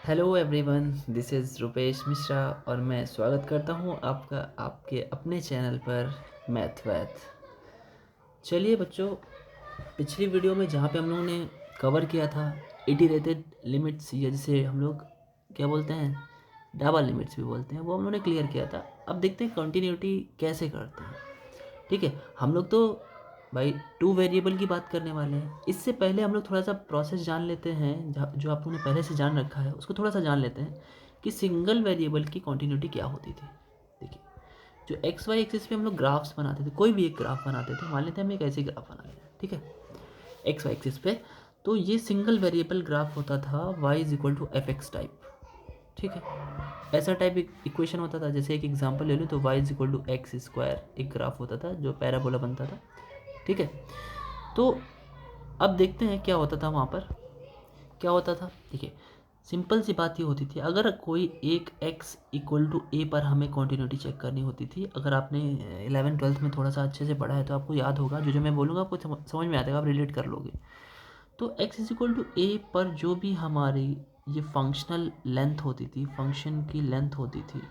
Hello everyone, this is Rupesh Mishra और मैं स्वागत करता हूँ आपका आपके अपने चैनल पर मैथ। चलिए बच्चों, पिछली वीडियो में जहाँ पे हम लोगों ने कवर किया था इटरेटेड लिमिट्स, या जिसे हम लोग क्या बोलते हैं, डबल लिमिट्स भी बोलते हैं, वो हम लोगों ने क्लियर किया था। अब देखते हैं कंटिन्यूटी कैसे करते हैं। ठीक है, हम लोग तो भाई टू वेरिएबल की बात करने वाले हैं। इससे पहले हम लोग थोड़ा सा प्रोसेस जान लेते हैं, जो आप लोगों ने पहले से जान रखा है उसको थोड़ा सा जान लेते हैं कि सिंगल वेरिएबल की कंटिन्यूटी क्या होती थी। देखिए, जो एक्स वाई एक्सिस पे हम लोग ग्राफ्स बनाते थे, कोई भी एक ग्राफ बनाते थे, मान लेते हैं हम एक ऐसी ग्राफ बना रहे हैं, ठीक है, एक्स वाई एक्सिस पे, तो ये सिंगल वेरिएबल ग्राफ होता था y is equal to f x type. ठीक है, ऐसा टाइप एक इक्वेशन होता था। जैसे एक एग्जांपल ले लूँ तो y is equal to x square एक ग्राफ होता था जो पैराबोला बनता था। ठीक है, तो अब देखते हैं क्या होता था वहाँ पर। क्या होता था, देखिए, सिंपल सी बात ये होती थी, अगर कोई एक x इक्वल टू ए पर हमें कॉन्टिन्यूटी चेक करनी होती थी। अगर आपने 11th-12th में थोड़ा सा अच्छे से पढ़ा है तो आपको याद होगा, जो जो मैं बोलूँगा आपको समझ में आ जाएगा, आप रिलेट कर लोगे। तो x इज इक्वल टू ए पर जो भी हमारी ये फंक्शनल लेंथ होती थी, फंक्शन की लेंथ होती थी,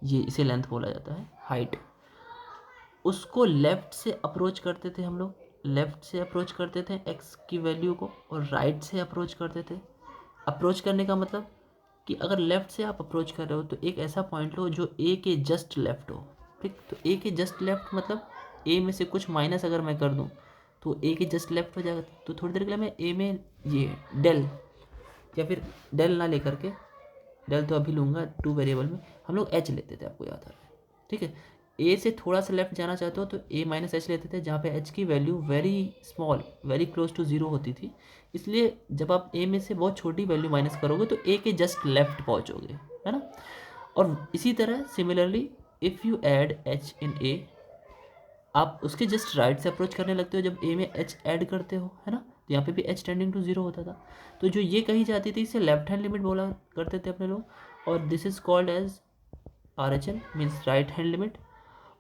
ये इसे लेंथ बोला जाता है, हाइट, उसको लेफ़्ट से अप्रोच करते थे हम लोग। लेफ़्ट से अप्रोच करते थे एक्स की वैल्यू को, और राइट से अप्रोच करते थे। अप्रोच करने का मतलब कि अगर लेफ़्ट से आप अप्रोच कर रहे हो तो एक ऐसा पॉइंट लो जो ए के जस्ट लेफ़्ट हो। ठीक, तो ए के जस्ट लेफ़्ट मतलब ए में से कुछ माइनस अगर मैं कर दूँ तो ए के जस्ट लेफ़्ट हो जाएगा। तो थोड़ी देर के लिए मैं ए में ये डेल, या फिर डेल ना लेकर के, डेल तो अभी लूँगा टू वेरिएबल में, हम लोग एच लेते थे, आपको याद है। ठीक है, ए से थोड़ा सा लेफ्ट जाना चाहते हो तो ए माइनस एच लेते थे, जहाँ पे एच की value very small, very close to zero होती थी। इसलिए जब आप ए में से बहुत छोटी वैल्यू माइनस करोगे तो ए के जस्ट लेफ्ट पहुँचोगे, है ना। और इसी तरह similarly if you add H in A, आप उसके जस्ट राइट से अप्रोच करने लगते हो जब ए में एच ऐड करते हो, है ना। तो यहाँ पे भी एच टेंडिंग टू जीरो होता था। तो जो ये कही जाती थी इसे लेफ्ट हैंड लिमिट बोला करते थे अपने लोग, और this is called as R H L, means right hand limit.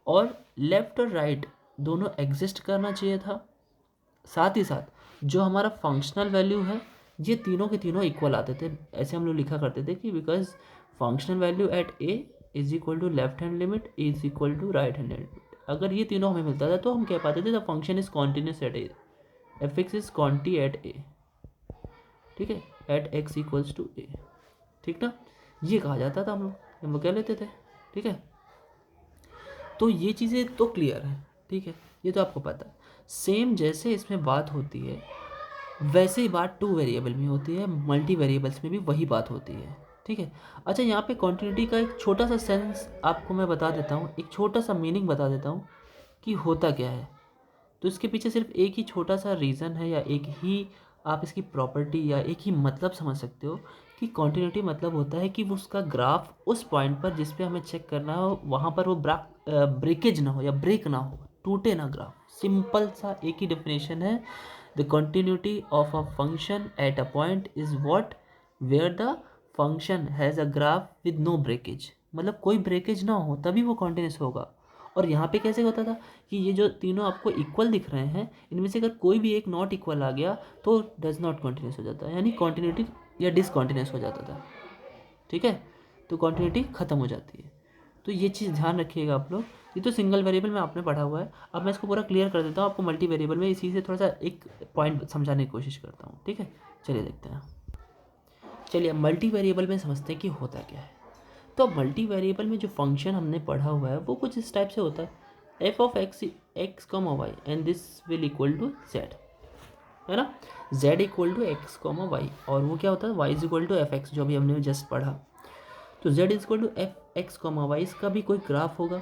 और लेफ्ट और राइट दोनों एग्जिस्ट करना चाहिए था। साथ ही साथ जो हमारा फंक्शनल वैल्यू है, ये तीनों के तीनों इक्वल आते थे। ऐसे हम लोग लिखा करते थे कि because functional value at a is equal to left hand limit is equal to right hand limit. अगर ये तीनों हमें मिलता था तो हम कह पाते थे the function is continuous at A, F x is conti at A. ठीक है, at X equals to A. ठीक ना, ये कहा जाता था हम लोग कह लेते थे। ठीक है, तो ये चीज़ें तो क्लियर है। ठीक है, ये तो आपको पता है। सेम जैसे इसमें बात होती है वैसे ही बात टू वेरिएबल में होती है, मल्टी वेरिएबल्स में भी वही बात होती है। ठीक है, अच्छा, यहाँ पे कॉन्टिन्यूटी का एक छोटा सा सेंस आपको मैं बता देता हूँ, एक छोटा सा मीनिंग बता देता हूँ कि होता क्या है। तो इसके पीछे सिर्फ एक ही छोटा सा रीज़न है, या एक ही आप इसकी प्रॉपर्टी या एक ही मतलब समझ सकते हो कि कॉन्टिन्यूटी मतलब होता है कि वो उसका ग्राफ उस पॉइंट पर जिस पे हमें चेक करना हो वहाँ पर वो ब्रेकेज ना हो या ब्रेक ना हो, टूटे ना ग्राफ। सिंपल सा एक ही डेफिनेशन है, the continuity of a function at a point is what where the function has a graph with no breakage, मतलब कोई ब्रेकेज ना हो तभी वो कॉन्टिन्यूस होगा। और यहाँ पे कैसे होता था कि ये जो तीनों आपको इक्वल दिख रहे हैं, इनमें से अगर कोई भी एक नॉट इक्वल आ गया तो डज नॉट कॉन्टिन्यूस हो जाता है, यानी कॉन्टिन्यूटी या डिसकॉन्टिन्यूस हो जाता था। ठीक है, तो कॉन्टिन्यूटी खत्म हो जाती है। तो ये चीज़ ध्यान रखिएगा आप लोग। ये तो सिंगल वेरिएबल में आपने पढ़ा हुआ है, अब मैं इसको पूरा क्लियर कर देता हूँ आपको मल्टी वेरिएबल में। इसी से थोड़ा सा एक पॉइंट समझाने की कोशिश करता हूँ। ठीक है, चलिए देखते हैं। चलिए अब मल्टी वेरिएबल में समझते हैं कि होता क्या है। तो मल्टी वेरिएबल में जो फंक्शन हमने पढ़ा हुआ है वो कुछ इस टाइप से होता है, f of x x comma y and this will equal to z, है ना। Z equal to x comma y, और वो क्या होता है, y is equal to f x, जो अभी हमने जस्ट पढ़ा। तो z is equal to f x comma y, इसका भी कोई ग्राफ होगा।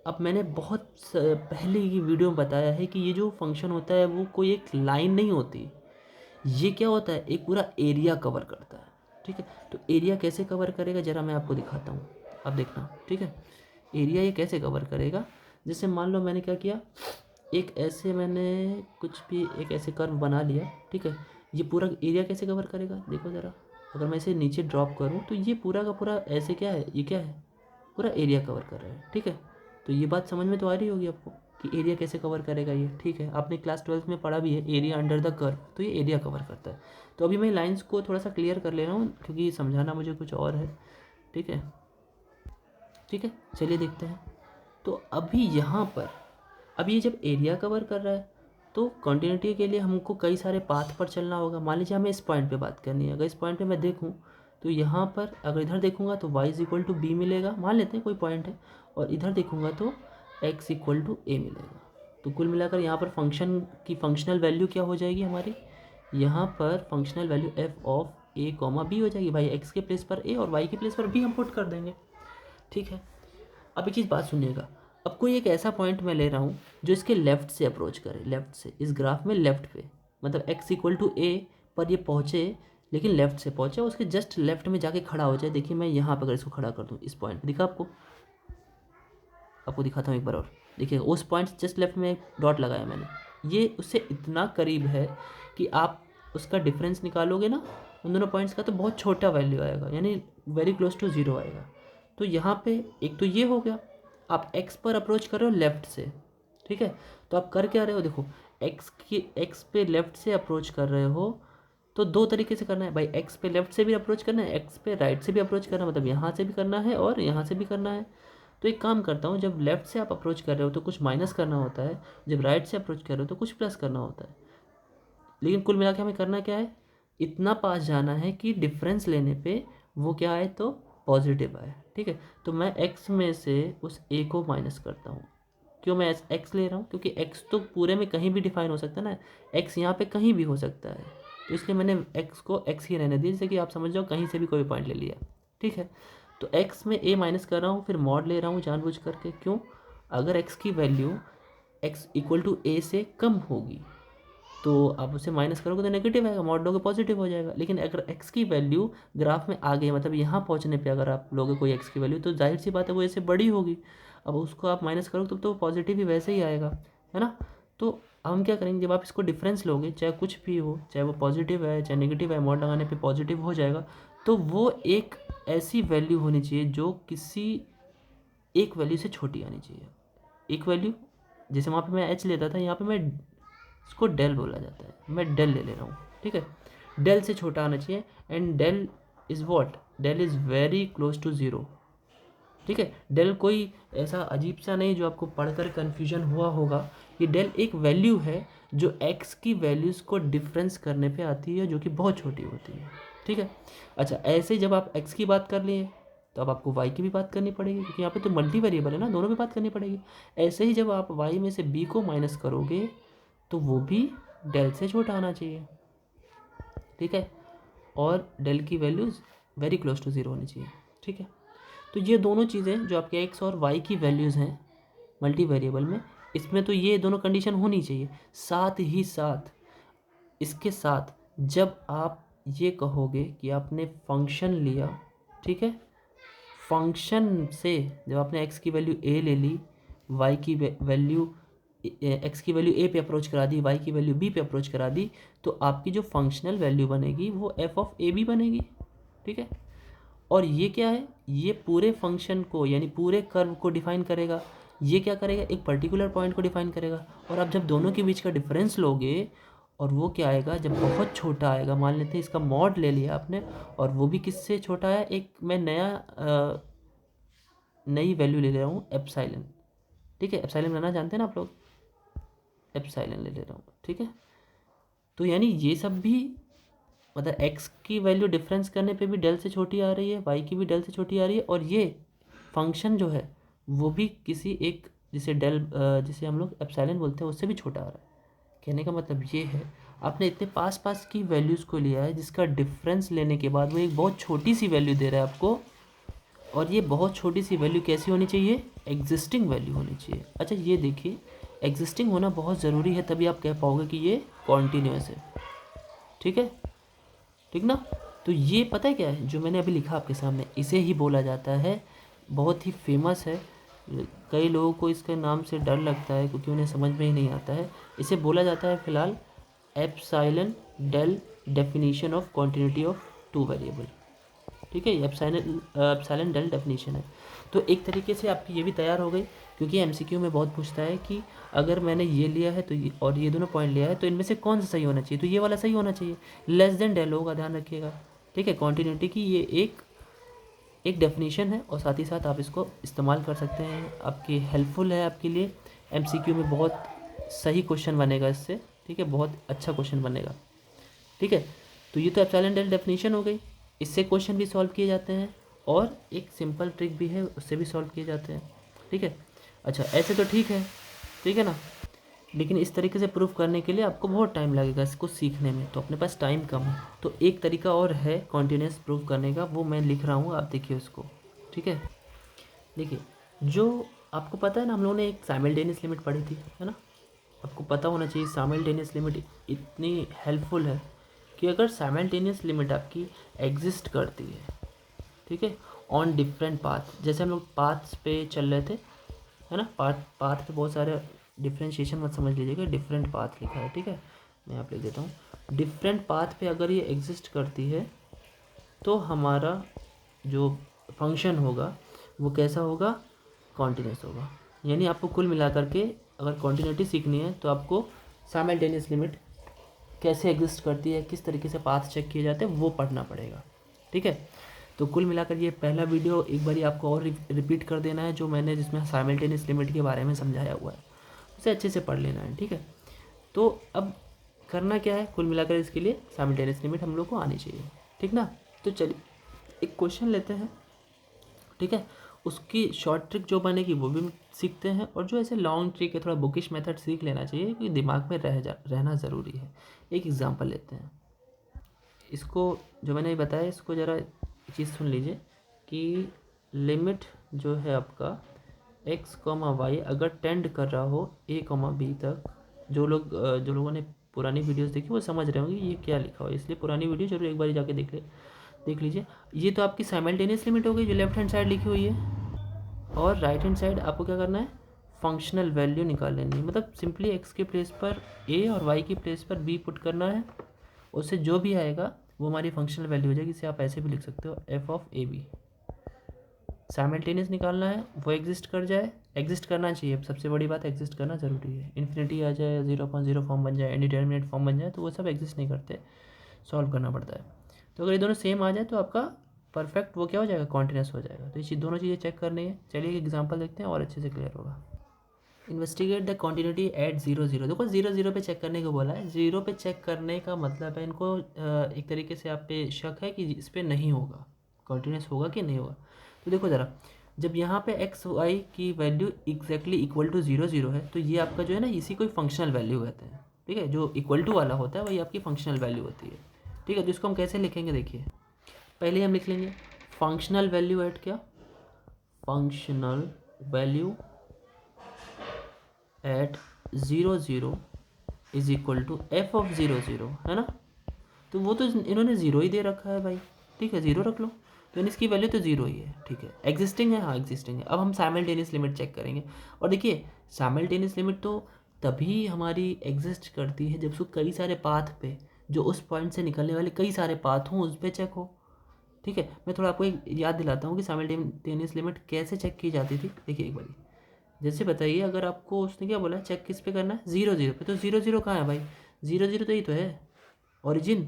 अब मैंने बहुत पहले की वीडियो में बताया है कि ये जो फंक्शन होता है वो कोई एक लाइन नहीं होती, ये क्या होता है, एक पूरा एरिया कवर करता है। ठीक है, तो एरिया कैसे कवर करेगा जरा मैं आपको दिखाता हूँ, अब देखना। ठीक है, एरिया ये कैसे कवर करेगा, जैसे मान लो मैंने क्या किया, एक ऐसे मैंने कुछ भी एक ऐसे कर्व बना लिया। ठीक है, ये पूरा एरिया कैसे कवर करेगा देखो ज़रा। अगर मैं इसे नीचे ड्रॉप करूँ तो ये पूरा का पूरा ऐसे क्या है, ये क्या है, पूरा एरिया कवर कर रहा है। ठीक है, तो ये बात समझ में तो आ रही होगी आपको कि एरिया कैसे कवर करेगा ये, ठीक है। आपने क्लास 12th में पढ़ा भी है एरिया अंडर द कर्व, तो ये एरिया कवर करता है। तो अभी मैं लाइंस को थोड़ा सा क्लियर कर ले रहा हूँ क्योंकि समझाना मुझे कुछ और है, ठीक है। ठीक है, चलिए देखते हैं। तो अभी यहाँ पर अब ये जब एरिया कवर कर रहा है तो कॉन्टिन्यूटी के लिए हमको कई सारे पाथ पर चलना होगा। मान लीजिए हमें इस पॉइंट पे बात करनी है, अगर इस पॉइंट पे मैं देखूँ तो यहाँ पर अगर इधर देखूँगा तो y इक्वल टू बी मिलेगा, मान लेते हैं कोई पॉइंट है, और इधर देखूँगा तो x इक्वल टू ए मिलेगा। तो कुल मिलाकर यहाँ पर फंक्शन की फंक्शनल वैल्यू क्या हो जाएगी हमारी, यहाँ पर functional value f of a comma b हो जाएगी। भाई x के प्लेस पर a और y के प्लेस पर b हम पुट कर देंगे, ठीक है। अब एक चीज़ बात सुनिएगा, अब कोई एक ऐसा पॉइंट मैं ले रहा हूँ जो इसके लेफ़्ट से अप्रोच करे, लेफ़्ट से इस ग्राफ में लेफ़्ट पे, मतलब x इक्वल टू ए पर ये पहुँचे लेकिन लेफ़्ट से पहुँचे, उसके जस्ट लेफ़्ट में जाके खड़ा हो जाए। देखिए मैं यहाँ पर अगर इसको खड़ा कर दूँ इस पॉइंट पे, दिखा आपको दिखाता हूँ एक बार और, देखिए उस पॉइंट जस्ट लेफ्ट में एक डॉट लगाया मैंने, ये उससे इतना करीब है कि आप उसका डिफरेंस निकालोगे ना उन दोनों पॉइंट्स का तो बहुत छोटा वैल्यू आएगा, यानी वेरी क्लोज टू ज़ीरो आएगा। तो यहाँ पे एक तो ये हो गया, आप x पर अप्रोच कर रहे हो लेफ़्ट से, ठीक है। तो आप कर क्या रहे हो, देखो x पे लेफ़्ट से अप्रोच कर रहे हो तो दो तरीके से करना है भाई, x पे लेफ़्ट से भी अप्रोच करना है, x पे राइट से भी अप्रोच करना है, मतलब यहाँ से भी करना है और यहाँ से भी करना है। तो एक काम करता हूँ, जब लेफ़्ट से आप अप्रोच कर रहे हो तो कुछ माइनस करना होता है, जब राइट से अप्रोच कर रहे हो तो कुछ प्लस करना होता है। लेकिन कुल मिला के हमें करना क्या है, इतना पास जाना है कि डिफरेंस लेने पे वो क्या आए तो पॉजिटिव आए, ठीक है। तो मैं x में से उस a को माइनस करता हूँ। क्यों मैं x ले रहा हूँ, क्योंकि x तो पूरे में कहीं भी डिफाइन हो सकता है ना, x यहाँ पे कहीं भी हो सकता है, तो इसलिए मैंने x को x ही रहने दिया, जैसे कि आप समझ जाओ कहीं से भी कोई पॉइंट ले लिया, ठीक है। तो x में a माइनस कर रहा हूँ, फिर मॉड ले रहा हूँ जानबूझ करके, क्यों, अगर x की value x equal to a से कम होगी तो आप उसे माइनस करोगे तो नेगेटिव आएगा, मॉड लोगे पॉजिटिव हो जाएगा। लेकिन अगर x की वैल्यू ग्राफ में आ गई, मतलब यहाँ पहुँचने पे अगर आप लोगे कोई x की वैल्यू तो जाहिर सी बात है वो ऐसे बड़ी होगी, अब उसको आप माइनस करोगे तो पॉजिटिव ही वैसे ही आएगा, है ना। तो हम क्या करेंगे, जब आप इसको डिफरेंस लोगे चाहे कुछ भी हो, चाहे वो पॉजिटिव है चाहे नेगेटिव है, मॉड लगाने पर पॉजिटिव हो जाएगा, तो वो एक ऐसी वैल्यू होनी चाहिए जो किसी एक वैल्यू से छोटी आनी चाहिए। एक वैल्यू जैसे वहाँ पे मैं h लेता था, यहाँ पे मैं इसको डेल बोला जाता है, मैं डेल ले रहा हूँ, ठीक है। डेल से छोटा आना चाहिए, and del is what, del is very close to zero, ठीक है। डेल कोई ऐसा अजीब सा नहीं जो आपको पढ़कर कन्फ्यूजन हुआ होगा, ये डेल एक वैल्यू है जो x की वैल्यूज़ को डिफरेंस करने पे आती है, जो कि बहुत छोटी होती है, ठीक है। अच्छा, ऐसे जब आप x की बात कर लिए तो अब आपको y की भी बात करनी पड़ेगी, क्योंकि यहाँ पे तो मल्टी वेरिएबल है ना, दोनों पे बात करनी पड़ेगी। ऐसे ही जब आप y में से b को माइनस करोगे तो वो भी डेल से छोटा आना चाहिए, ठीक है, और डेल की values very close to zero होनी चाहिए, ठीक है। तो ये दोनों चीज़ें जो आपके x और y की वैल्यूज़ हैं मल्टी वेरिएबल में, इसमें तो ये दोनों कंडीशन होनी चाहिए। साथ ही साथ इसके साथ जब आप ये कहोगे कि आपने फंक्शन लिया, ठीक है, फंक्शन से जब आपने x की वैल्यू a ले ली, y की वैल्यू x की वैल्यू a पे अप्रोच करा दी, y की वैल्यू b पे अप्रोच करा दी, तो आपकी जो फंक्शनल वैल्यू बनेगी वो f ऑफ a b बनेगी, ठीक है। और ये क्या है, ये पूरे फंक्शन को यानी पूरे कर्व को डिफाइन करेगा। ये क्या करेगा, एक पर्टिकुलर पॉइंट को डिफाइन करेगा। और आप जब दोनों के बीच का डिफरेंस लोगे और वो क्या आएगा, जब बहुत छोटा आएगा, मान लेते हैं इसका मॉड ले लिया आपने और वो भी किससे छोटा है, एक मैं नई वैल्यू ले रहा हूँ एप्सिलॉन, ठीक है। एप्सिलॉन लेना जानते हैं ना आप लोग, एप्सिलॉन ले रहा हूँ, ठीक है। तो यानी ये सब भी मतलब x की वैल्यू डिफरेंस करने पे भी डेल से छोटी आ रही है, y की भी डेल से छोटी आ रही है, और ये फंक्शन जो है वो भी किसी एक जिसे जिसे हम लोग एप्सिलॉन बोलते हैं उससे भी छोटा आ रहा है। कहने का मतलब ये है, आपने इतने पास पास की वैल्यूज़ को लिया है जिसका डिफरेंस लेने के बाद वो एक बहुत छोटी सी वैल्यू दे रहा है आपको, और ये बहुत छोटी सी वैल्यू कैसी होनी चाहिए, एग्जिस्टिंग वैल्यू होनी चाहिए। अच्छा ये देखिए, एग्जिस्टिंग होना बहुत ज़रूरी है, तभी आप कह पाओगे कि ये कॉन्टीन्यूअस है, ठीक है, ठीक ना। तो ये पता है क्या है जो मैंने अभी लिखा आपके सामने, इसे ही बोला जाता है, बहुत ही फेमस है, कई लोगों को इसके नाम से डर लगता है क्योंकि उन्हें समझ में ही नहीं आता है। इसे बोला जाता है फिलहाल epsilon del definition of continuity of two variable, ठीक है। ये एप्सिलॉन डेल डेफिनेशन है। तो एक तरीके से आपकी ये भी तैयार हो गई क्योंकि एमसीक्यू में बहुत पूछता है कि अगर मैंने ये लिया है तो ये और ये दोनों पॉइंट लिया है तो इनमें से कौन सा सही होना चाहिए, तो ये वाला सही होना चाहिए। लेस देन डेल होगा, ध्यान रखिएगा, ठीक है। कॉन्टीन्यूटी की ये एक डेफिनेशन है और साथ ही साथ आप इसको इस्तेमाल कर सकते हैं, आपकी हेल्पफुल है आपके लिए। एमसीक्यू में बहुत सही क्वेश्चन बनेगा इससे, ठीक है, बहुत अच्छा क्वेश्चन बनेगा, ठीक है। तो ये तो एप्सिलॉन डेल डेफिनेशन हो गई, इससे क्वेश्चन भी सॉल्व किए जाते हैं और एक सिंपल ट्रिक भी है उससे भी सॉल्व किए जाते हैं, ठीक है। अच्छा ऐसे तो ठीक है ना, लेकिन इस तरीके से प्रूफ करने के लिए आपको बहुत टाइम लगेगा इसको सीखने में, तो अपने पास टाइम कम है। तो एक तरीका और है कॉन्टिन्यूस प्रूफ करने का, वो मैं लिख रहा हूँ, आप देखिए उसको, ठीक है। देखिए, जो आपको पता है ना, हम लोगों ने एक साइमल्टेनियस लिमिट पढ़ी थी, है ना। आपको पता होना चाहिए साइमल्टेनियस लिमिट इतनी हेल्पफुल है कि अगर साइमल्टेनियस लिमिट आपकी एग्जिस्ट करती है, ठीक है, ऑन डिफरेंट पाथ, जैसे हम लोग पाथ्स पे चल रहे थे, है ना, पाथ पे बहुत सारे डिफ्रेंशिएशन मत समझ लीजिएगा, डिफरेंट पाथ लिखा है, ठीक है, मैं यहाँ पे लिख देता हूँ। डिफरेंट पाथ पे अगर ये एग्जिस्ट करती है तो हमारा जो फंक्शन होगा वो कैसा होगा, कॉन्टिन्यूस होगा। यानी आपको कुल मिलाकर के अगर कॉन्टिन्यूटी सीखनी है तो आपको साइमल्टेनियस लिमिट कैसे एग्जिस्ट करती है, किस तरीके से पाथ चेक किए जाते हैं, वो पढ़ना पड़ेगा, ठीक है। तो कुल मिलाकर ये पहला वीडियो एक बारी आपको और रिपीट कर देना है, जो मैंने जिसमें साइमल्टेनियस लिमिट के बारे में समझाया हुआ है, उसे अच्छे से पढ़ लेना है, ठीक है। तो अब करना क्या है, कुल मिलाकर इसके लिए साइमल्टेनियस लिमिट हम लोग को आनी चाहिए, ठीक ना। तो चलिए एक क्वेश्चन लेते हैं, ठीक है, उसकी शॉर्ट ट्रिक जो बनेगी वो भी सीखते हैं, और जो ऐसे लॉन्ग ट्रिक है थोड़ा बुकिश मेथड सीख लेना चाहिए क्योंकि दिमाग में रहना ज़रूरी है। एक एग्जांपल लेते हैं, इसको जो मैंने बताया इसको ज़रा चीज़ सुन लीजिए कि लिमिट जो है आपका x, y अगर टेंड कर रहा हो a, b तक, जो लोगों ने पुरानी वीडियोस देखी वो समझ रहे होंगे ये क्या लिखा हो, इसलिए पुरानी वीडियो जरूर एक बार जाके देख लीजिए। ये तो आपकी साइमल्टेनियस लिमिट हो गई जो लेफ्ट हैंड साइड लिखी हुई है, और राइट हैंड साइड आपको क्या करना है, फंक्शनल वैल्यू निकाल लेनी है। मतलब सिंपली x के प्लेस पर a और y के प्लेस पर b पुट करना है, उससे जो भी आएगा वो हमारी फंक्शनल वैल्यू हो जाएगी। इसे आप ऐसे भी लिख सकते हो f of a b. Simultaneous निकालना है, वो एग्जिस्ट कर जाए, एग्जिस्ट करना चाहिए, सबसे बड़ी बात एग्जिस्ट करना ज़रूरी है। इन्फिनिटी आ जाए, 0.0 फॉर्म बन जाए, इंडिटरमिनेट फॉर्म बन जाए, तो वो सब एग्जिस्ट नहीं करते, सॉल्व करना पड़ता है। तो अगर ये दोनों सेम आ जाए तो आपका परफेक्ट वो क्या हो जाएगा, कॉन्टिन्यूस हो जाएगा। तो ये दोनों चीज़ें चेक करनी है। चलिए एक एग्जांपल देखते हैं और अच्छे से क्लियर होगा। Investigate the continuity at 0 0। देखो 0 0 पे चेक करने को बोला है, 0 पे चेक करने का मतलब है इनको एक तरीके से आप पे शक है कि इस पर नहीं होगा, कॉन्टिन्यूस होगा कि नहीं होगा। तो देखो ज़रा, जब यहाँ पे एक्स वाई की वैल्यू एग्जैक्टली इक्वल टू 0 0 है तो ये आपका जो है ना, इसी को फंक्शनल वैल्यू कहते हैं, ठीक है। जो इक्वल टू वाला होता है वही आपकी फंक्शनल वैल्यू होती है, ठीक है। तो इसको हम कैसे लिखेंगे, देखिए पहले हम लिख लेंगे फंक्शनल वैल्यू एट क्या, functional value at 0 0 is equal to f of 0 0, है ना। तो वो तो इन्होंने ज़ीरो ही दे रखा है भाई, ठीक है, ज़ीरो रख लो, तो इसकी वैल्यू तो ज़ीरो ही है, ठीक है। एग्जिस्टिंग है, हाँ एग्जिस्टिंग है। अब हम साइमल्टेनियस लिमिट चेक करेंगे, और देखिए साइमल्टेनियस लिमिट तो तभी हमारी एग्जिस्ट करती है जब उसको कई सारे पाथ पे, जो उस पॉइंट से निकलने वाले कई सारे पाथ हों, उस पर चेक हो, ठीक है। मैं थोड़ा आपको एक याद दिलाता हूँ कि साइमल्टेनियस लिमिट कैसे चेक की जाती थी। देखिए एक बारी, जैसे बताइए, अगर आपको उसने क्या बोला, चेक किस पे करना है, 0 0 पे, तो 0 0 कहाँ है भाई, 0 0 तो यही तो है ओरिजिन।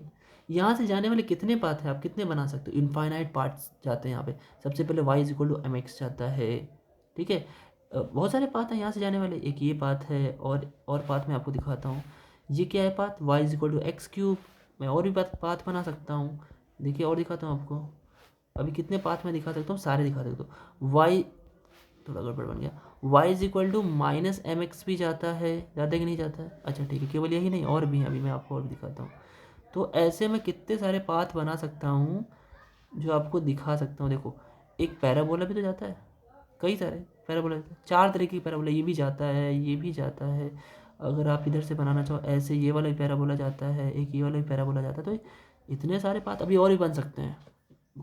यहाँ से जाने वाले कितने पाथ हैं, आप कितने बना सकते हो, इनफाइनाइट पार्ट्स जाते हैं यहाँ पे। सबसे पहले y is equal to m x जाता है, ठीक है। बहुत सारे पाथ हैं यहाँ से जाने वाले, एक ये पाथ है, और पाथ मैं आपको दिखाता हूँ। ये क्या है path, y is equal to x cube. मैं और भी पाथ बना सकता हूँ, देखिए और दिखाता हूँ आपको। अभी कितने पाथ मैं दिखा सकता हूँ, सारे दिखा सकता हूँ। y थोड़ा गड़बड़ बन गया, y is equal to minus m x भी जाता है, जाता है कि नहीं जाता है। अच्छा ठीक है, केवल यही नहीं और भी है, अभी मैं आपको और भी दिखाता हूँ। तो ऐसे मैं कितने सारे पाथ बना सकता हूँ जो आपको दिखा सकता हूँ। देखो एक पैराबोला भी तो जाता है, कई सारे पैराबोला, 4 तरीके की पैराबोला, ये भी जाता है, ये भी जाता है। अगर आप इधर से बनाना चाहो ऐसे, ये वाला भी पैराबोला जाता है, एक ये वाला भी पैराबोला जाता है। तो इतने सारे पाथ अभी और भी बन सकते हैं,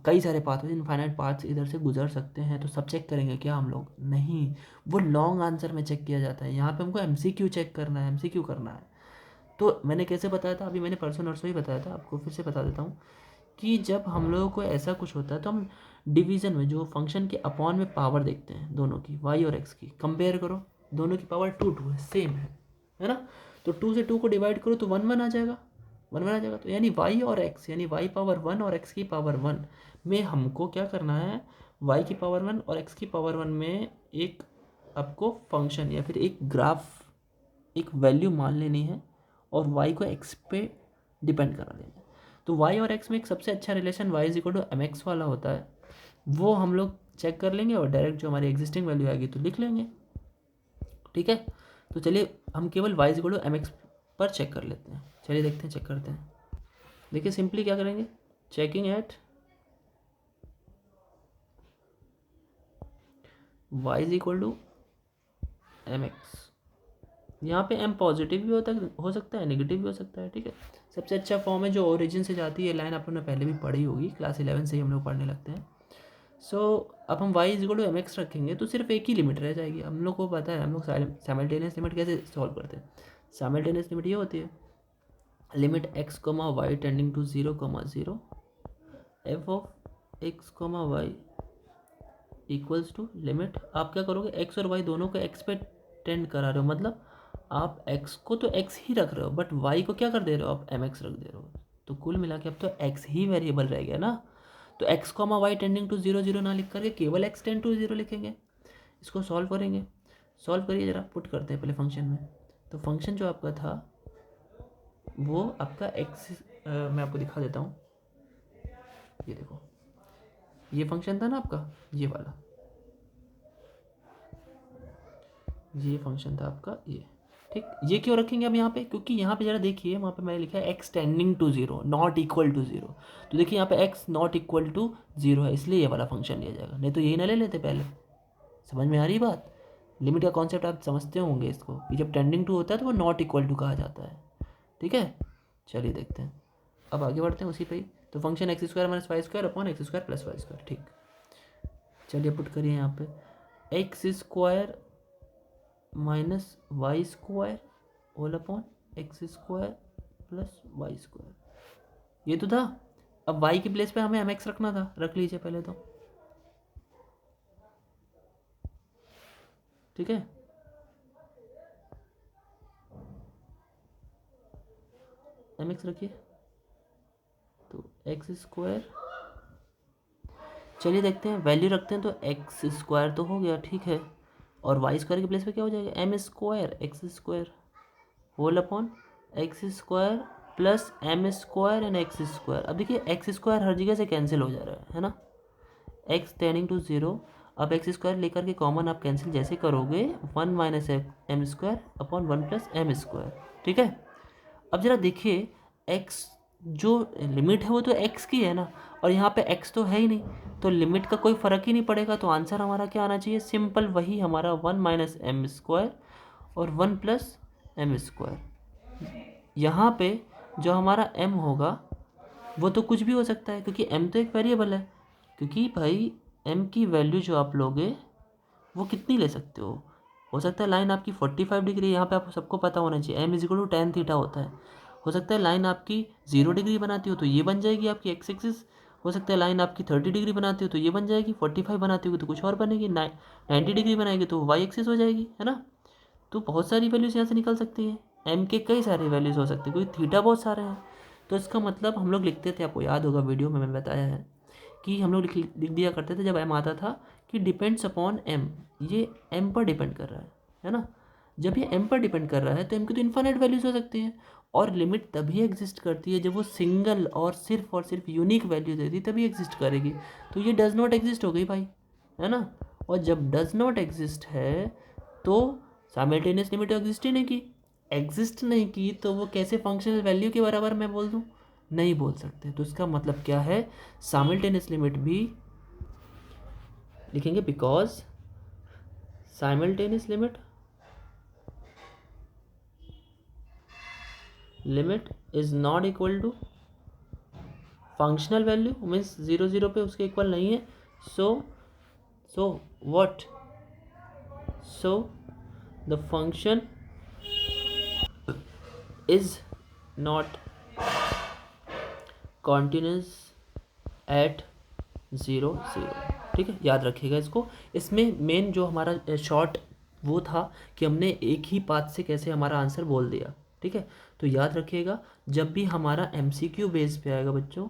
कई सारे पाथ, इनफाइनाइट पाथ्स इधर से गुजर सकते हैं। तो सब चेक करेंगे क्या हम लोग, नहीं, वो लॉन्ग आंसर में चेक किया जाता है। यहाँ पे हमको एमसीक्यू चेक करना है, एमसीक्यू करना है। तो मैंने कैसे बताया था, अभी मैंने परसों नरसों ही बताया था, आपको फिर से बता देता हूँ कि जब हम लोगों को ऐसा कुछ होता है तो हम डिवीज़न में जो फंक्शन के अपॉन में पावर देखते हैं दोनों की, y और x की, कंपेयर करो, दोनों की पावर 2 2 है, सेम है ना। तो 2 से 2 को डिवाइड करो तो 1 1 आ जाएगा, 1 1 आ जाएगा। तो यानी y और x, यानी y पावर 1 और x की पावर 1 में हमको क्या करना है, y की पावर 1 और x की पावर 1 में एक आपको फंक्शन या फिर एक ग्राफ, एक वैल्यू मान लेनी है और y को x पे डिपेंड करा देना है। तो y और x में एक सबसे अच्छा relation y is equal to m x वाला होता है, वो हम लोग चेक कर लेंगे और डायरेक्ट जो हमारी एग्जिस्टिंग वैल्यू आएगी तो लिख लेंगे, ठीक है। तो चलिए हम केवल y is equal to m x पर चेक कर लेते हैं। चलिए देखते हैं, चेक करते हैं। देखिए सिंपली क्या करेंगे, checking at y is equal to m x. यहाँ पे m पॉजिटिव भी हो सकता है, नेगेटिव भी हो सकता है, ठीक है। सबसे अच्छा फॉर्म है जो ओरिजिन से जाती है, लाइन आप लोगों ने पहले भी पढ़ी होगी, क्लास 11 से ही हम लोग पढ़ने लगते हैं। सो अब हम y is equal to m x रखेंगे तो सिर्फ एक ही लिमिट रह जाएगी। हम लोग को पता है हम लोग साइमल्टेनियस लिमिट कैसे सॉल्व करते हैं। साइमल्टेनियस लिमिट ये होती है, limit x comma y tending to 0 comma 0 f of x comma y equals to limit, आप क्या करोगे, x और y दोनों को x पे टेंड करा रहे हो, मतलब आप x को तो x ही रख रहे हो बट y को क्या कर दे रहे हो, आप mx रख दे रहे हो। तो कुल मिला के अब तो x ही वेरिएबल रह गया ना। तो x comma y tending to 0 0 ना लिख करके केवल x टेंड टू 0 लिखेंगे। इसको सॉल्व करेंगे, सॉल्व करिए जरा, पुट करते हैं पहले फंक्शन में। तो फंक्शन जो आपका था वो आपका x, मैं आपको दिखा देता हूँ, ये देखो, ये फंक्शन था ना आपका, ये वाला, ये फंक्शन था आपका ये, ठीक। ये क्यों रखेंगे अब यहाँ पे, क्योंकि यहाँ पे जरा देखिए, वहाँ पे मैंने लिखा है x tending to 0 not equal to 0। तो देखिए यहाँ पे x नॉट इक्वल टू 0 है, इसलिए ये वाला फंक्शन लिया जाएगा, नहीं तो यही ना ले लेते पहले। समझ में आ रही बात, लिमिट का कॉन्सेप्ट आप समझते होंगे इसको, कि जब टेंडिंग टू होता है तो वो नॉट इक्वल टू कहा जाता है, ठीक है। चलिए देखते हैं, अब आगे बढ़ते हैं उसी पे ही। तो function x square minus y square upon x square plus y square, ठीक। चलिए पुट करिए यहाँ पे, x square minus y square whole upon x square plus y square, ये तो था। अब y की प्लेस पे हमें एम एक्स रखना था, रख लीजिए पहले तो, ठीक है। एम एक्स रखिए, तो एक्स स्क्वायर, चलिए देखते हैं, वैल्यू रखते हैं, तो एक्स स्क्वायर तो हो गया, ठीक है। और वाई स्क्वायर की प्लेस पे क्या हो जाएगा, m square x square whole upon x square plus m square and x square. अब देखिए एक्स स्क्वायर हर जगह से कैंसिल हो जा रहा है ना, एक्स टेंडिंग टू 0। अब एक्स स्क्वायर लेकर के कॉमन आप कैंसिल जैसे करोगे, 1 minus m square upon 1 plus m square, ठीक है। अब जरा देखिए, एक्स जो लिमिट है वो तो एक्स की है ना, और यहाँ पे एक्स तो है ही नहीं, तो लिमिट का कोई फ़र्क ही नहीं पड़ेगा। तो आंसर हमारा क्या आना चाहिए, सिंपल वही हमारा 1 माइनस एम स्क्वायर और 1 प्लस एम स्क्वायर। यहाँ पे जो हमारा m होगा वो तो कुछ भी हो सकता है, क्योंकि m तो एक वेरिएबल है। क्योंकि भाई m की वैल्यू जो आप लोगे वो कितनी ले सकते हो सकता है लाइन आपकी 45 डिग्री, यहाँ पे आपको सबको पता होना चाहिए m is equal to tan theta होता है। हो सकता है लाइन आपकी 0 डिग्री बनाती हो तो ये बन जाएगी आपकी एक्स एक्सिस, हो सकता है लाइन आपकी 30 डिग्री बनाती हो तो ये बन जाएगी, 45 बनाती होगी तो कुछ और बनेगी, 90 डिग्री बनाएगी तो वाई एक्सिस हो जाएगी, है ना। तो बहुत सारी वैल्यूज़ यहाँ से निकल सकती हैं, एम के कई सारे वैल्यूज़ हो सकते हैं, क्योंकि थीटा बहुत सारे हैं। तो इसका मतलब हम लोग लिखते थे, आपको याद होगा वीडियो में मैंने बताया है कि हम लोग लिख दिया करते थे जब एम आता था कि डिपेंड्स अपॉन एम, ये एम पर डिपेंड कर रहा है ना। जब ये एम पर डिपेंड कर रहा है तो एम की तो इन्फाइनाइट वैल्यूज़ हो सकती हैं, और लिमिट तभी एग्जिस्ट करती है जब वो सिंगल और सिर्फ यूनिक वैल्यू देती तभी एग्जिस्ट करेगी। तो ये डज नॉट एग्जिस्ट हो गई भाई, है ना। और जब डज नॉट एग्जिस्ट है तो साइमल्टेनियस लिमिट एग्जिस्ट नहीं की तो वो कैसे फंक्शनल वैल्यू के बराबर मैं बोल दूँ, नहीं बोल सकते। तो इसका मतलब क्या है, साइमल्टेनियस लिमिट भी लिखेंगे because simultaneous limit is not equal to functional value, means 0 0 पे उसके इक्वल नहीं है। So what, so the function is not continuous at 0 0। ठीक है, याद रखिएगा इसको। इसमें मेन जो हमारा शॉर्ट वो था कि हमने एक ही पाथ से कैसे हमारा आंसर बोल दिया। ठीक है, तो याद रखिएगा जब भी हमारा एमसीक्यू बेस पे आएगा बच्चों,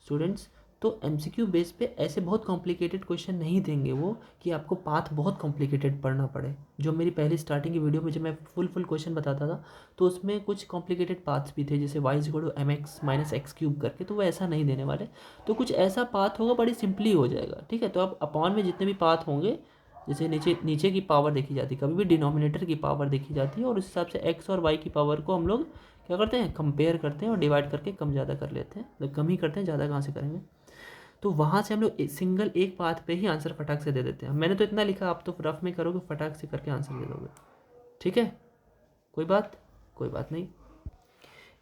स्टूडेंट्स, तो एमसीक्यू बेस पे ऐसे बहुत कॉम्प्लिकेटेड क्वेश्चन नहीं देंगे वो कि आपको पाथ बहुत कॉम्प्लिकेटेड पढ़ना पड़े। जो मेरी पहली स्टार्टिंग की वीडियो में जब मैं फुल क्वेश्चन बताता था तो उसमें कुछ कॉम्प्लिकेटेड पाथ्स भी थे, जैसे y is equal to m x minus x cube करके, तो वो ऐसा नहीं देने वाले। तो कुछ ऐसा पाथ होगा बड़ी सिंपली हो जाएगा। ठीक है, तो अब अपॉन में जितने भी पाथ होंगे, जैसे नीचे नीचे की पावर देखी जाती है, कभी भी डिनोमिनेटर की पावर देखी जाती है, और उस हिसाब से एक्स और वाई की पावर को हम लोग क्या करते हैं, कंपेयर करते हैं और डिवाइड करके कम ज़्यादा कर लेते हैं। तो कम ही करते हैं, ज़्यादा कहाँ से करेंगे। तो वहाँ से हम लोग सिंगल एक पाथ पे ही आंसर फटाक से दे देते हैं। मैंने तो इतना लिखा, आप तो रफ में करोगे, फटाक से करके आंसर दे दोगे। ठीक है, कोई बात नहीं।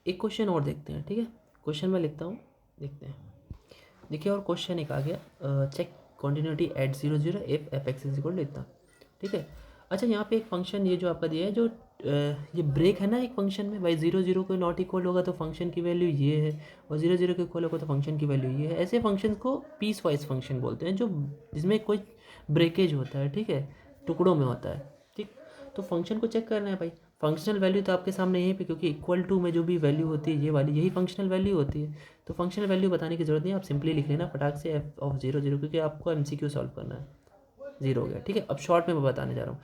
एक क्वेश्चन और देखते हैं। ठीक है, क्वेश्चन मैं लिखता हूँ, देखते हैं। देखिए, और क्वेश्चन एक आ गया, check continuity at 0 0 if f x is equal to इतना। ठीक है, अच्छा यहाँ पे एक फंक्शन ये जो आपका दिया है, जो ये ब्रेक है ना एक फंक्शन में, भाई 0 0 को नॉट इक्वल होगा तो फंक्शन की वैल्यू ये है, और 0 0 के इक्वल होगा तो फंक्शन की वैल्यू ये है। ऐसे फंक्शन को पीस वाइज फंक्शन बोलते हैं, जो जिसमें कोई ब्रेकेज होता है। ठीक है, टुकड़ों में होता है। ठीक, तो फंक्शन को चेक करना है भाई। फंक्शनल वैल्यू तो आपके सामने यहीं पे, क्योंकि इक्वल टू में जो भी वैल्यू होती है ये वाली, यही फंक्शनल वैल्यू होती है। तो फंक्शनल वैल्यू बताने की जरूरत नहीं, आप सिंपली लिख लेना फटाक से एफ ऑफ 0 0, क्योंकि आपको एमसीक्यू सॉल्व करना है। 0 हो गया। ठीक है, अब शॉर्ट में मैं बताने जा रहा हूँ।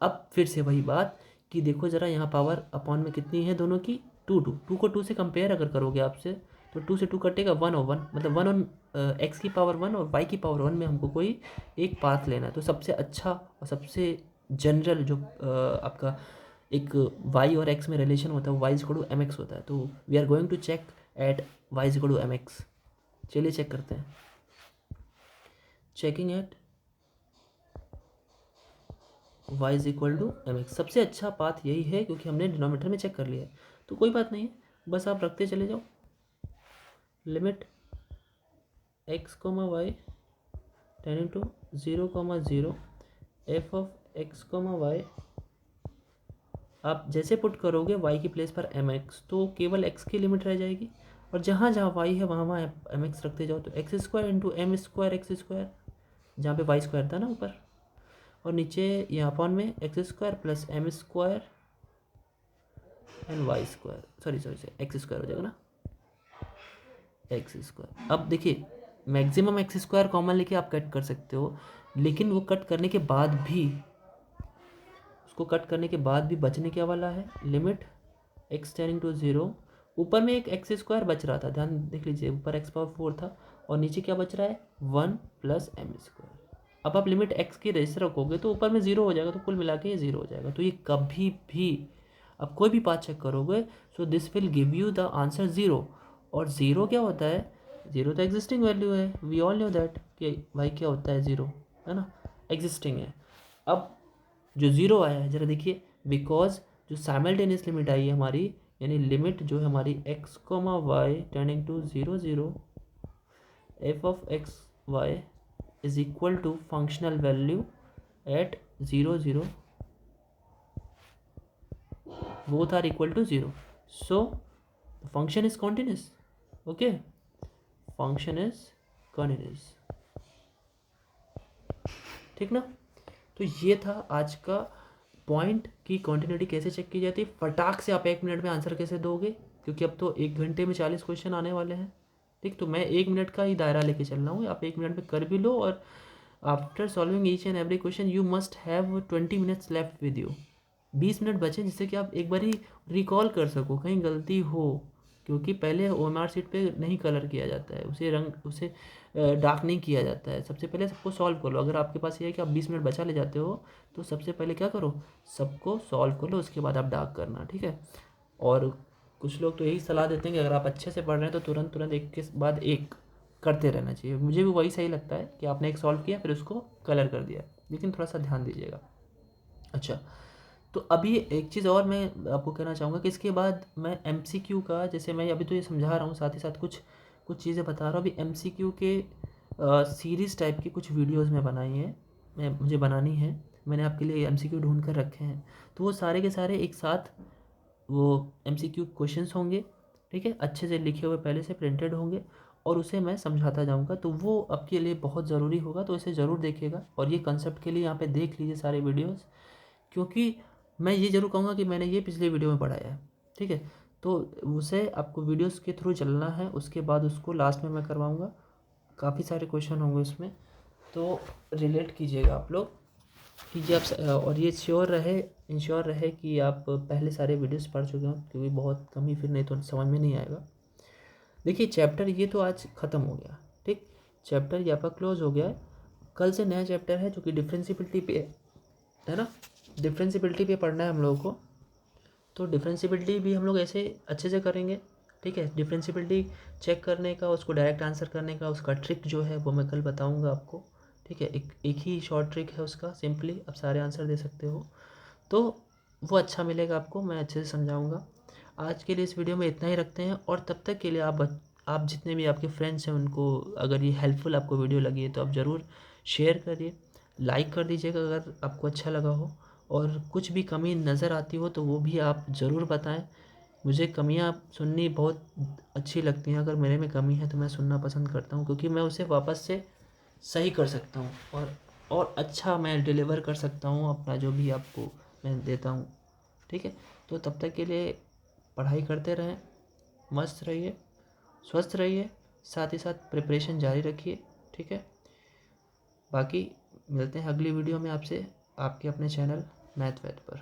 अब फिर से वही बात कि देखो ज़रा, यहाँ पावर अपॉन में कितनी है दोनों की, 2 2। 2 को 2 से कंपेयर अगर करोगे आपसे, तो 2 से 2 कटेगा 1 और 1, मतलब 1 ऑन एक्स की पावर 1 और वाई की पावर 1 में हमको कोई एक पाथ लेना है। तो सबसे अच्छा और सबसे जनरल जो आपका एक वाई और एक्स में रिलेशन होता है, वो y is equal to m x होता है। तो we are going to check at y is equal to m x. चलिए चेक करते हैं। Checking at y is equal to m x. सबसे अच्छा पाथ यही है, क्योंकि हमने डिनोमीटर में चेक कर लिया है। तो कोई बात नहीं है, बस आप रखते चले जाओ। Limit x comma y tending to 0 comma 0 f of x comma y. आप जैसे पुट करोगे y की प्लेस पर एम एक्स, तो केवल x की लिमिट रह जाएगी, और जहाँ जहाँ y है वहाँ वहाँ एम एक्स रखते जाओ। तो x square into m square x square, जहाँ पे वाई स्क्वायर था ना ऊपर, और नीचे यहाँ अपॉन में x square plus m square and y square, sorry x square हो जाएगा ना, एक्स स्क्वायर। अब देखिए, मैक्सिमम एक्स स्क्वायर कॉमन लेके आप कट कर सकते हो, लेकिन वो कट करने के बाद भी, उसको कट करने के बाद भी बचने क्या वाला है, लिमिट एक्स टेंडिंग टू 0। ऊपर में एक एक्स स्क्वायर बच रहा था, ध्यान देख लीजिए, ऊपर एक्स पावर 4 था, और नीचे क्या बच रहा है, 1 प्लस एम स्क्वायर। अब आप लिमिट एक्स की रेस रखोगे तो ऊपर में 0 हो जाएगा, तो कुल मिला के ये 0 हो जाएगा। तो ये कभी भी अब कोई भी पाथ चेक करोगे, so this will give you the answer 0। और 0 क्या होता है, 0 तो एग्जिस्टिंग वैल्यू है, वी ऑल नो दैट कि भाई क्या होता है 0, है ना, एग्जिस्टिंग है। अब जो 0 आया है, जरा देखिए, बिकॉज जो साइमल्टेनियस लिमिट आई है हमारी, यानी लिमिट जो है हमारी x comma y tending to 0 0 f of x y is equal to functional value at 0 0, both are equal to 0, so the function is continuous. Okay, function is continuous। ठीक ना, तो ये था आज का पॉइंट कि कॉन्टिन्यूटी कैसे चेक की जाती है। फटाक से आप 1 मिनट में आंसर कैसे दोगे, क्योंकि अब तो 1 घंटे में 40 क्वेश्चन आने वाले हैं। ठीक, तो मैं 1 मिनट का ही दायरा लेके चल रहा हूँ, आप 1 मिनट में कर भी लो। और after solving each and every question you must have 20 minutes left with you. 20 minute बचे, जिससे कि आप एक बार ही रिकॉल कर सको, कहीं गलती हो, क्योंकि पहले OMR शीट पे नहीं कलर किया जाता है, उसे डार्क नहीं किया जाता है। सबसे पहले सबको सॉल्व कर लो। अगर आपके पास ये है कि आप 20 मिनट बचा ले जाते हो, तो सबसे पहले क्या करो, सबको सॉल्व कर लो, उसके बाद आप डार्क करना। ठीक है, और कुछ लोग तो यही सलाह देते हैं कि अगर आप अच्छे से पढ़ रहे हैं तो तुरंत एक के बाद एक करते रहना चाहिए। मुझे भी वही सही लगता है कि आपने एक सॉल्व किया फिर उसको कलर कर दिया, लेकिन थोड़ा सा ध्यान दीजिएगा। अच्छा, तो अभी एक चीज़ और मैं आपको कहना चाहूँगा कि इसके बाद मैं MCQ का, जैसे मैं अभी तो ये समझा रहा हूँ, साथ ही साथ कुछ कुछ चीज़ें बता रहा हूँ। अभी MCQ के सीरीज़ टाइप की कुछ वीडियोज़ में बनाई हैं, मुझे बनानी है। मैंने आपके लिए MCQ ढूंढ कर रखे हैं, तो वो सारे के सारे एक साथ वो MCQ क्वेश्चंस होंगे। ठीक है, अच्छे से लिखे हुए पहले से प्रिंटेड होंगे, और उसे मैं समझाता जाऊँगा, तो वो आपके लिए बहुत ज़रूरी होगा। तो इसे ज़रूर देखिएगा और ये कंसेप्ट के लिए यहाँ पे देख लीजिए सारे वीडियोज़, क्योंकि मैं ये ज़रूर कहूँगा कि मैंने ये पिछले वीडियो में पढ़ाया है, ठीक है। तो उसे आपको वीडियोज़ के थ्रू चलना है, उसके बाद उसको लास्ट में मैं करवाऊँगा। काफ़ी सारे क्वेश्चन होंगे उसमें, तो रिलेट कीजिएगा आप लोग, कीजिए आप। और ये इंश्योर रहे कि आप पहले सारे वीडियोज़ पढ़ चुके हों, क्योंकि बहुत कम ही, फिर नहीं तो समझ में नहीं आएगा। देखिए चैप्टर ये तो आज ख़त्म हो गया, ठीक, चैप्टर ये आपका क्लोज हो गया है। कल से नया चैप्टर है जो कि डिफरेंशिएबिलिटी पे है ना, डिफरेंशिएबिलिटी पे पढ़ना है हम लोगों को। तो डिफरेंशिएबिलिटी भी हम लोग ऐसे अच्छे से करेंगे, ठीक है। डिफरेंशिएबिलिटी चेक करने का, उसको डायरेक्ट आंसर करने का, उसका ट्रिक जो है वो मैं कल बताऊंगा आपको, ठीक है। एक ही शॉर्ट ट्रिक है उसका, सिंपली आप सारे आंसर दे सकते हो, तो वो अच्छा मिलेगा आपको, मैं अच्छे से समझाऊंगा। आज के लिए इस वीडियो में इतना ही रखते हैं, और तब तक के लिए आप जितने भी आपके फ्रेंड्स हैं उनको, अगर ये हेल्पफुल आपको वीडियो लगी है तो आप ज़रूर शेयर करिए, लाइक कर दीजिएगा अगर आपको अच्छा लगा हो। और कुछ भी कमी नज़र आती हो तो वो भी आप ज़रूर बताएं। मुझे कमियां सुननी बहुत अच्छी लगती हैं, अगर मेरे में कमी है तो मैं सुनना पसंद करता हूँ, क्योंकि मैं उसे वापस से सही कर सकता हूँ, और अच्छा मैं डिलीवर कर सकता हूँ अपना जो भी आपको मैं देता हूँ, ठीक है। तो तब तक के लिए पढ़ाई करते रहें, मस्त रहिए, स्वस्थ रहिए, साथ ही साथ प्रिपरेशन जारी रखिए, ठीक है। बाकी मिलते हैं अगली वीडियो में आपसे, आपके अपने चैनल मैथ वैथ पर।